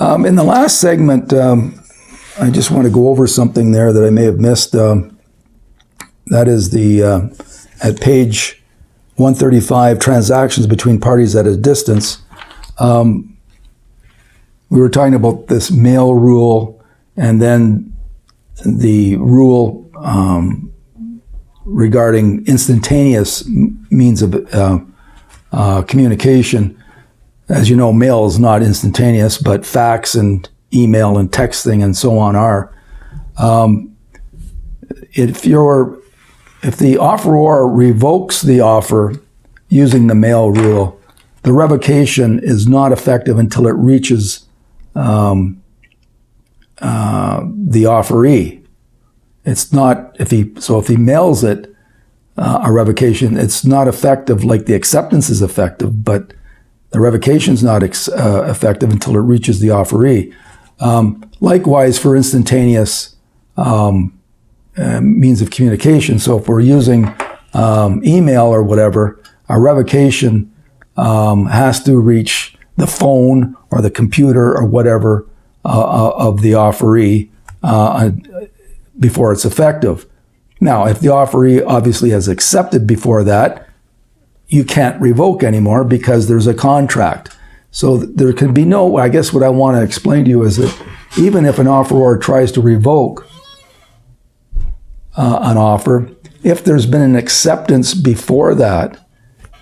In the last segment, I just want to go over something there that I may have missed. That is at page 135, transactions between parties at a distance. We were talking about this mail rule and then the rule regarding instantaneous means of communication. As you know, mail is not instantaneous, but fax and email and texting and so on are. If the offeror revokes the offer using the mail rule, the revocation is not effective until it reaches the offeree. It's not if he mails it a revocation, it's not effective like the acceptance is effective, but the revocation is not effective until it reaches the offeree. Likewise, for instantaneous means of communication. So if we're using email or whatever, a revocation has to reach the phone or the computer or whatever of the offeree before it's effective. Now, if the offeree obviously has accepted before that, you can't revoke anymore because there's a contract. So there can be no, I guess what I want to explain to you is that even if an offeror tries to revoke an offer, if there's been an acceptance before that,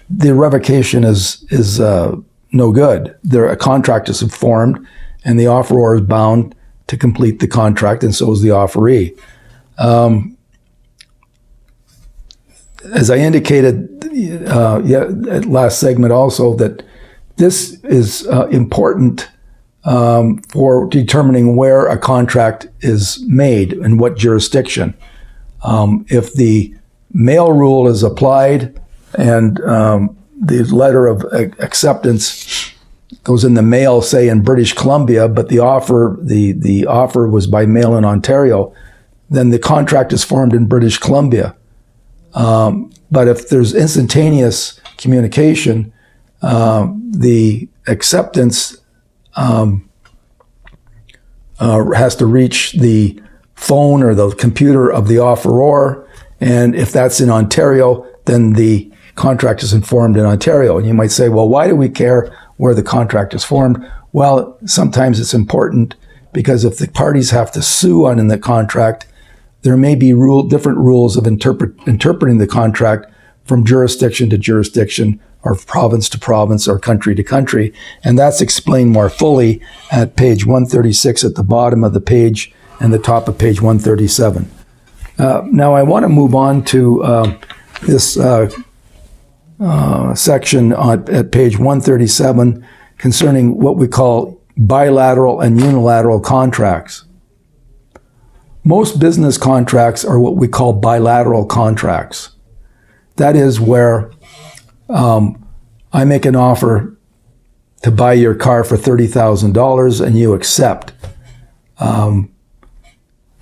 the revocation is no good. A contract is formed and the offeror is bound to complete the contract, and so is the offeree. As I indicated at last segment also, that this is important for determining where a contract is made and what jurisdiction. If the mail rule is applied and the letter of acceptance goes in the mail, say in British Columbia, but the offer was by mail in Ontario, then the contract is formed in British Columbia. But if there's instantaneous communication, the acceptance has to reach the phone or the computer of the offeror, and if that's in Ontario, then the contract is formed in Ontario. And you might say, well, why do we care where the contract is formed? Well, sometimes it's important because if the parties have to sue on the contract, there may be different rules of interpreting the contract from jurisdiction to jurisdiction or province to province or country to country. And that's explained more fully at page 136 at the bottom of the page and the top of page 137. Now I want to move on to this section at page 137 concerning what we call bilateral and unilateral contracts. Most business contracts are what we call bilateral contracts. That is where I make an offer to buy your car for $30,000 and you accept.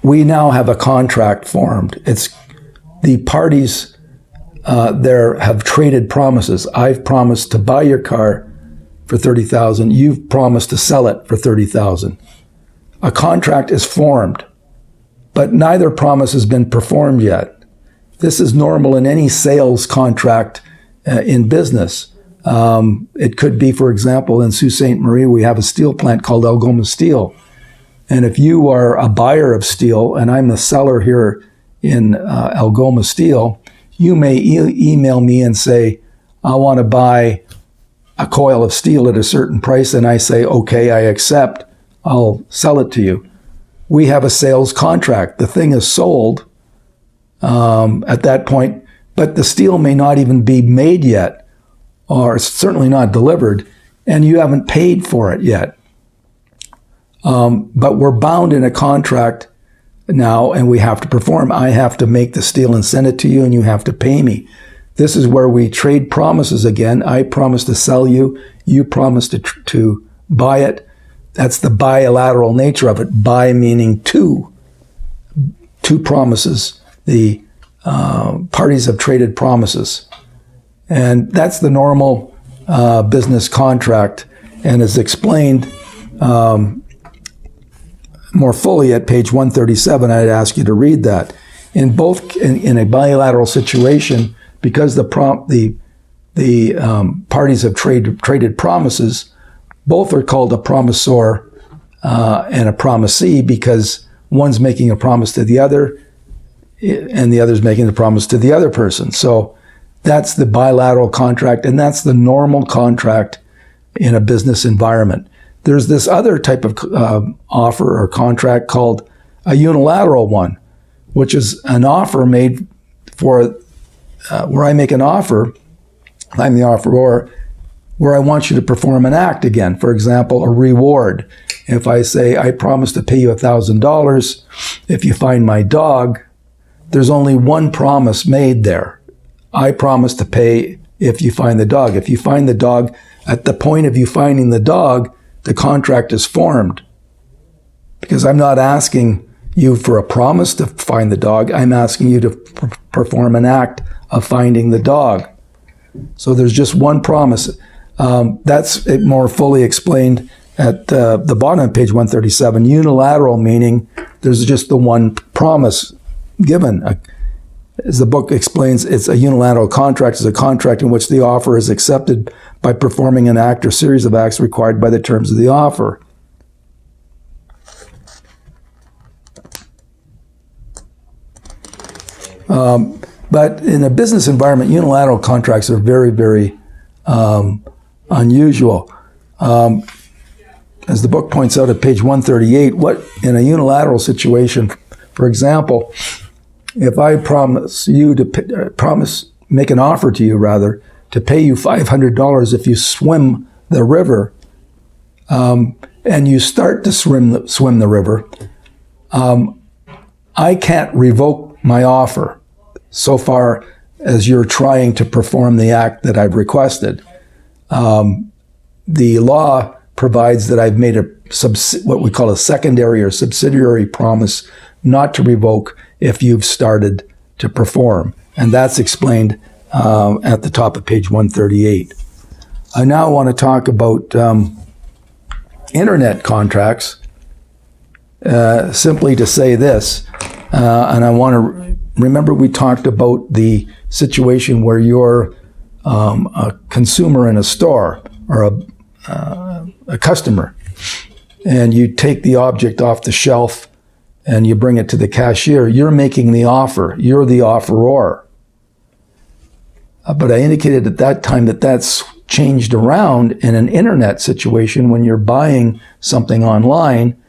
We now have a contract formed. It's the parties there have traded promises. I've promised to buy your car for $30,000. You've promised to sell it for $30,000. A contract is formed, but neither promise has been performed yet. This is normal in any sales contract in business. It could be, for example, in Sault Ste. Marie, we have a steel plant called Algoma Steel. And if you are a buyer of steel and I'm a seller here in Algoma Steel, you may email me and say, I want to buy a coil of steel at a certain price. And I say, okay, I accept. I'll sell it to you. We have a sales contract. The thing is sold at that point, but the steel may not even be made yet, or certainly not delivered, and you haven't paid for it yet. But we're bound in a contract now, and we have to perform. I have to make the steel and send it to you, and you have to pay me. This is where we trade promises again. I promise to sell you. You promise to buy it. That's the bilateral nature of it. Bi meaning two promises. The parties have traded promises. And that's the normal business contract, and is explained more fully at page 137, I'd ask you to read that. In a bilateral situation, because the parties have traded promises, both are called a promisor and a promisee, because one's making a promise to the other and the other's making the promise to the other person. So that's the bilateral contract, and that's the normal contract in a business environment. There's this other type of offer or contract called a unilateral one, which is an offer made for where I make an offer, I'm the offeror, where I want you to perform an act again. For example, a reward. If I say, I promise to pay you $1,000 if you find my dog, there's only one promise made there. I promise to pay if you find the dog. If you find the dog, at the point of you finding the dog, the contract is formed. Because I'm not asking you for a promise to find the dog, I'm asking you to perform an act of finding the dog. So there's just one promise. That's more fully explained at the bottom of page 137. Unilateral meaning there's just the one promise given. As the book explains, it's a unilateral contract. It's a contract in which the offer is accepted by performing an act or series of acts required by the terms of the offer. But in a business environment, unilateral contracts are very, very unusual. As the book points out at page 138, what in a unilateral situation, for example, if I make an offer to you rather, to pay you $500 if you swim the river, and you start to swim the river, I can't revoke my offer so far as you're trying to perform the act that I've requested. The law provides that I've made what we call a secondary or subsidiary promise not to revoke if you've started to perform. And that's explained at the top of page 138. I now want to talk about internet contracts, simply to say this, and I want to remember we talked about the situation where you're a consumer in a store or a customer, and you take the object off the shelf and you bring it to the cashier. You're making the offer. You're the offeror. But I indicated at that time that that's changed around in an internet situation. When you're buying something online,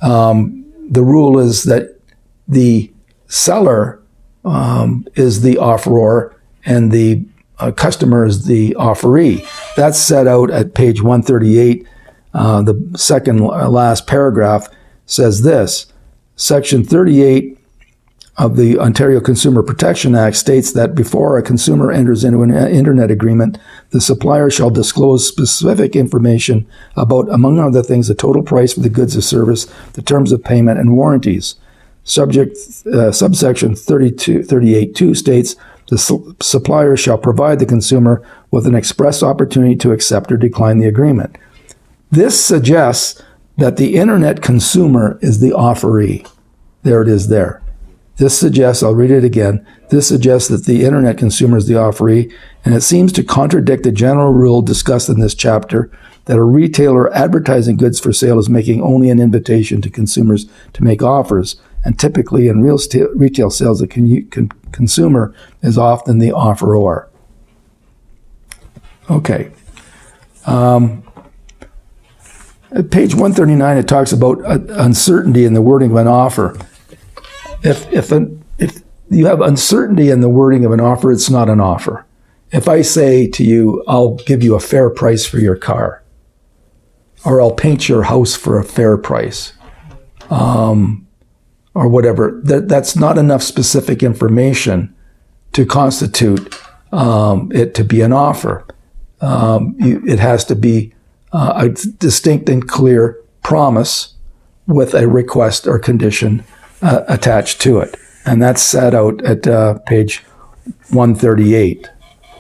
the rule is that the seller is the offeror and the customer is the offeree. That's set out at page 138. The second last paragraph says this. Section 38 of the Ontario Consumer Protection Act states that before a consumer enters into an internet agreement, the supplier shall disclose specific information about, among other things, the total price for the goods or service, the terms of payment, and warranties. Subsection 38.2 states the supplier shall provide the consumer with an express opportunity to accept or decline the agreement. This suggests that the internet consumer is the offeree. There it is there. This suggests, I'll read it again, this suggests that the internet consumer is the offeree, and it seems to contradict the general rule discussed in this chapter that a retailer advertising goods for sale is making only an invitation to consumers to make offers, and typically in retail sales, the consumer is often the offeror. Okay. At page 139, it talks about uncertainty in the wording of an offer. If you have uncertainty in the wording of an offer, it's not an offer. If I say to you, I'll give you a fair price for your car, or I'll paint your house for a fair price, or whatever, that's not enough specific information to constitute it to be an offer. It has to be a distinct and clear promise with a request or condition attached to it. And that's set out at page 138.